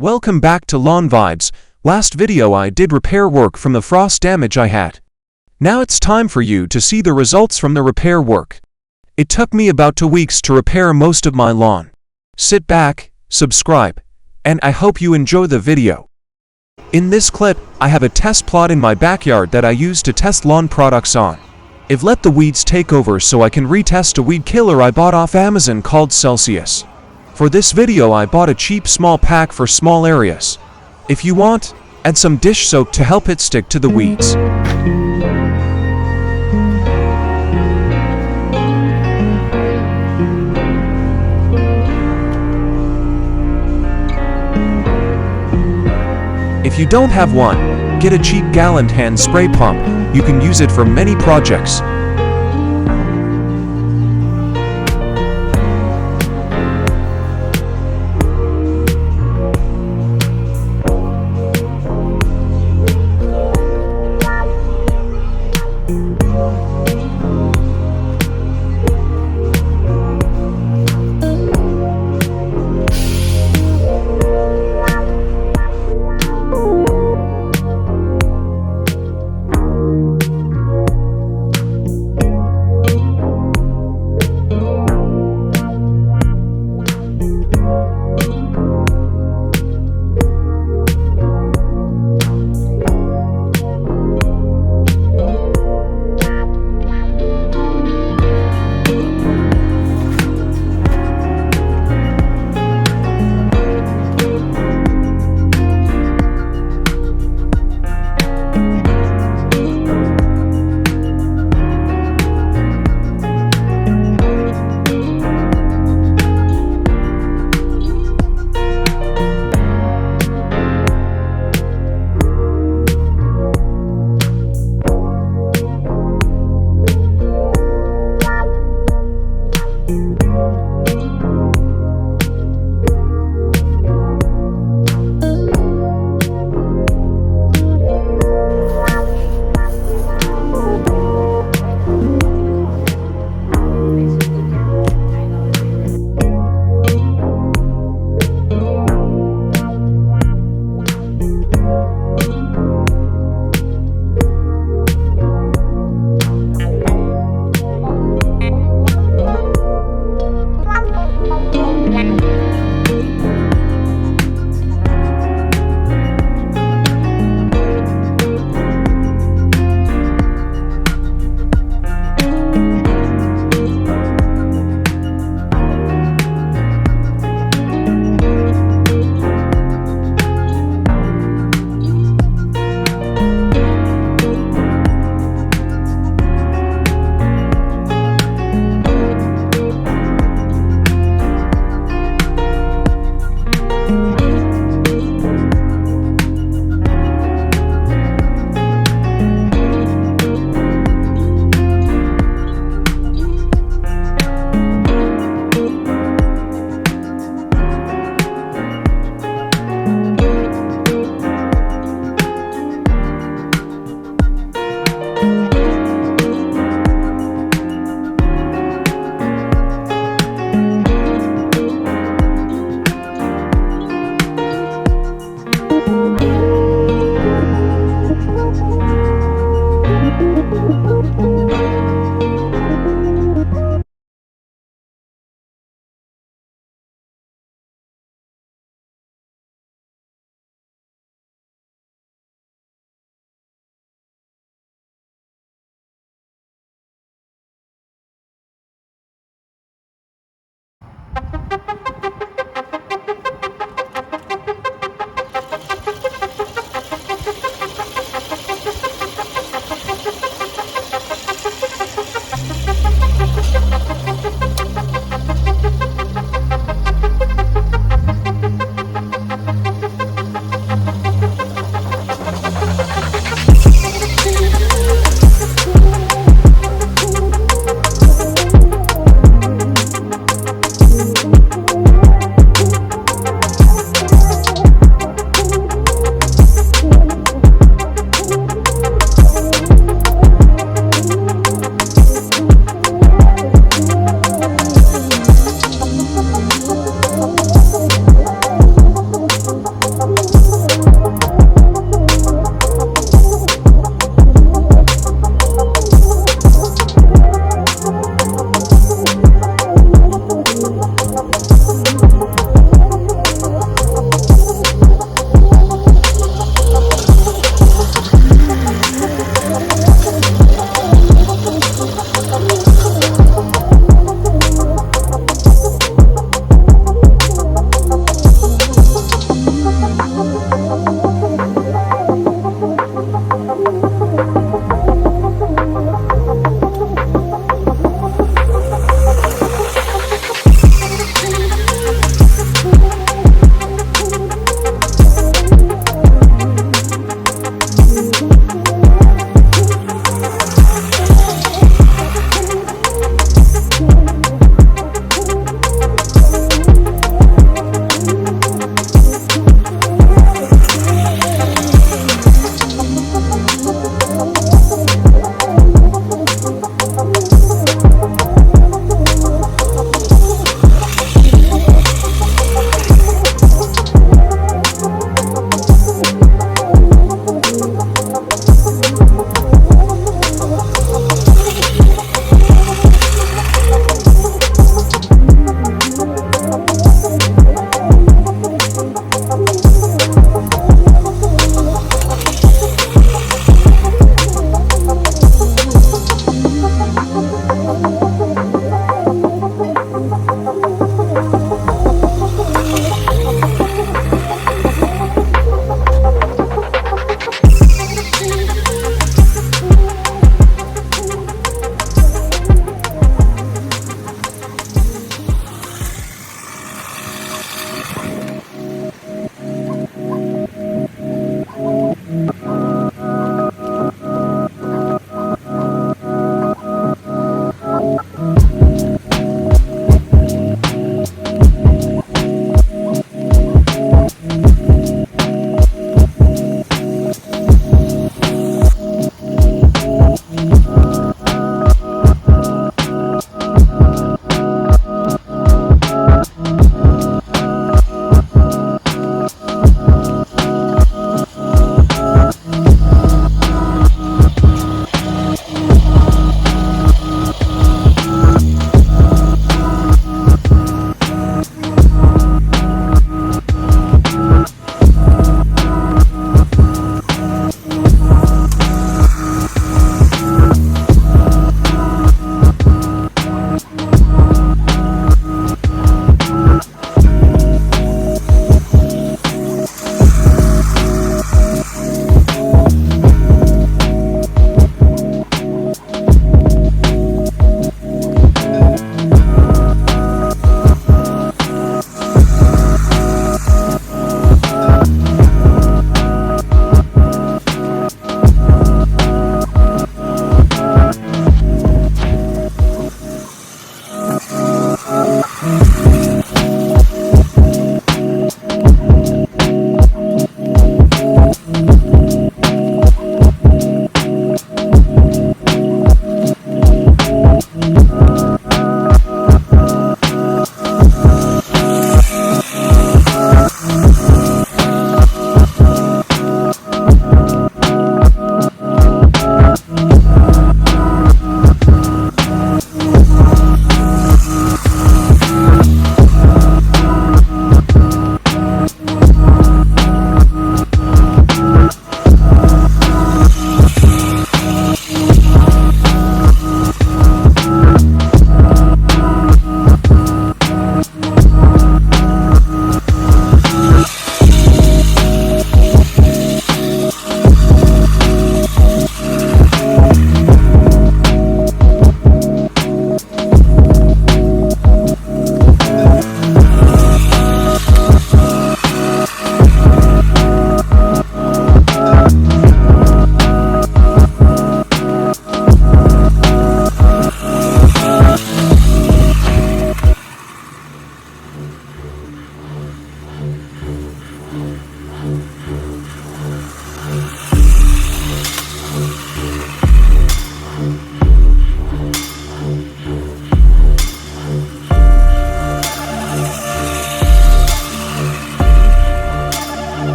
Welcome back to Lawn Vibes. Last video I did repair work from the frost damage I had. Now it's time for you to see the results from the repair work. It took me about 2 weeks to repair most of my lawn. Sit back, subscribe, and I hope you enjoy the video. In this clip, I have a test plot in my backyard that I use to test lawn products on. I've let the weeds take over so I can retest a weed killer I bought off Amazon called Celsius. For this video I bought a cheap small pack for small areas. If you want, add some dish soap to help it stick to the weeds. If you don't have one, get a cheap gallon hand spray pump. You can use it for many projects.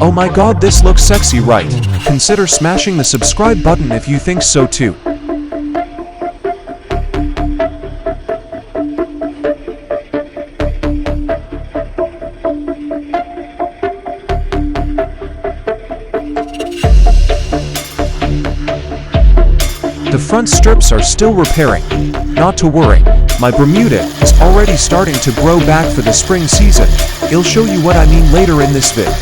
Oh my god, this looks sexy, right? Consider smashing the subscribe button if you think so too. The front strips are still repairing. Not to worry, my Bermuda is already starting to grow back for the spring season. I'll show you what I mean later in this vid.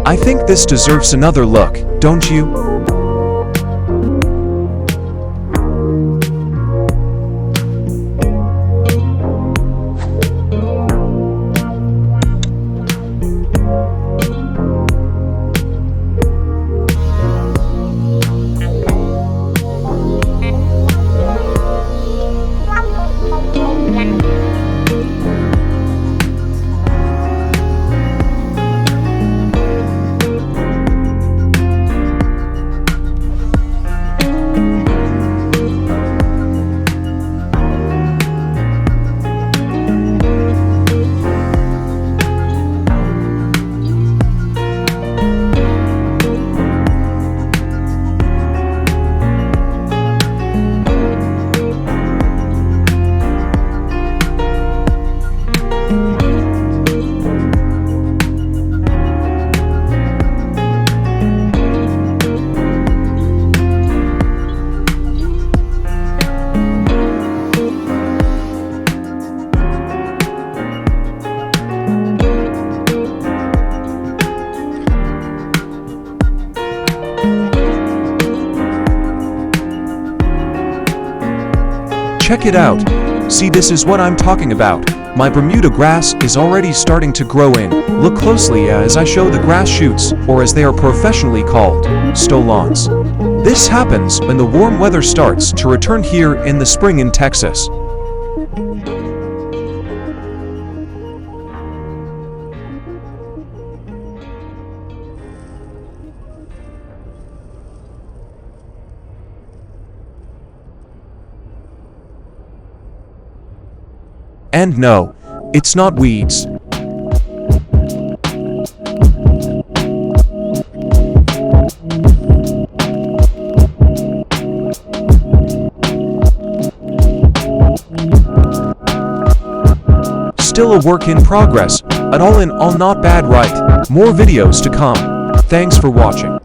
I think this deserves another look, don't you? Check it out. See, this is what I'm talking about. My Bermuda grass is already starting to grow in. Look closely as I show the grass shoots, or as they are professionally called, stolons. This happens when the warm weather starts to return here in the spring in Texas. And no, it's not weeds. Still a work in progress, but all in all not bad, right? More videos to come. Thanks for watching.